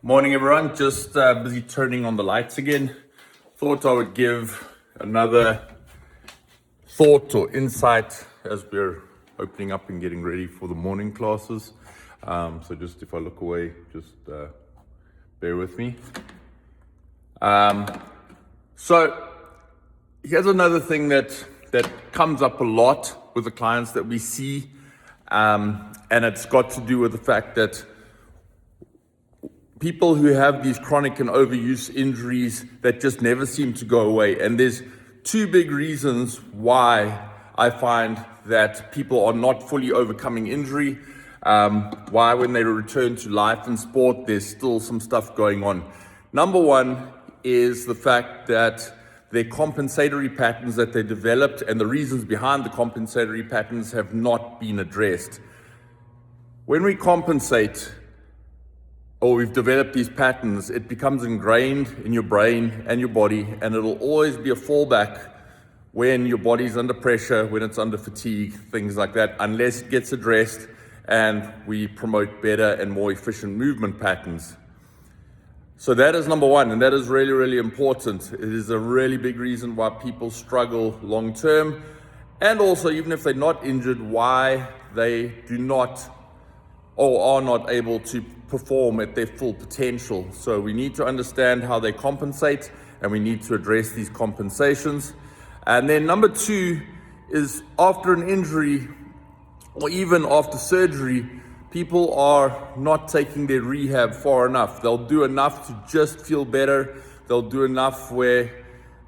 Morning, everyone. Just busy turning on the lights again. Thought I would give another thought or insight as we're opening up and getting ready for the morning classes. So just if I look away, just bear with me. So here's another thing that comes up a lot with the clients that we see, and it's got to do with the fact that people who have these chronic and overuse injuries that just never seem to go away. And there's two big reasons why I find that people are not fully overcoming injury, why when they return to life and sport, there's still some stuff going on. Number one is the fact that their compensatory patterns that they developed and the reasons behind the compensatory patterns have not been addressed. When we compensate, or we've developed these patterns, it becomes ingrained in your brain and your body, and it'll always be a fallback when your body's under pressure, when it's under fatigue, things like that, unless it gets addressed and we promote better and more efficient movement patterns. So that is number one, and that is really, really important. It is a really big reason why people struggle long term, and also even if they're not injured, why they do not or are not able to perform at their full potential. So we need to understand how they compensate, and we need to address these compensations. And then number two is after an injury or even after surgery, people are not taking their rehab far enough. They'll do enough to just feel better. They'll do enough where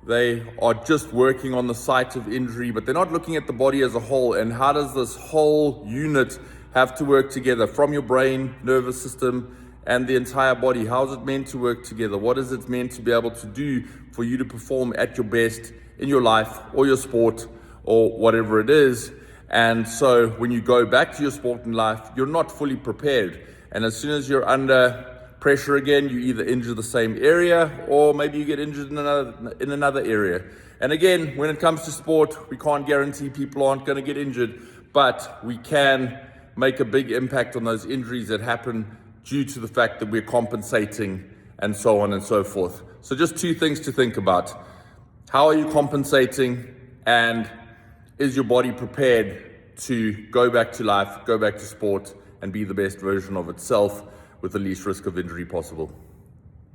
they are just working on the site of injury, but they're not looking at the body as a whole. And how does this whole unit have to work together, from your brain, nervous system, and the entire body? How is it meant to work together? What is it meant to be able to do for you to perform at your best in your life or your sport or whatever it is? And so when you go back to your sport and life, you're not fully prepared. And as soon as you're under pressure again, you either injure the same area or maybe you get injured in another area. And again, when it comes to sport, we can't guarantee people aren't going to get injured, but we can make a big impact on those injuries that happen due to the fact that we're compensating and so on and so forth. So just two things to think about. How are you compensating, and is your body prepared to go back to life, go back to sport, and be the best version of itself with the least risk of injury possible?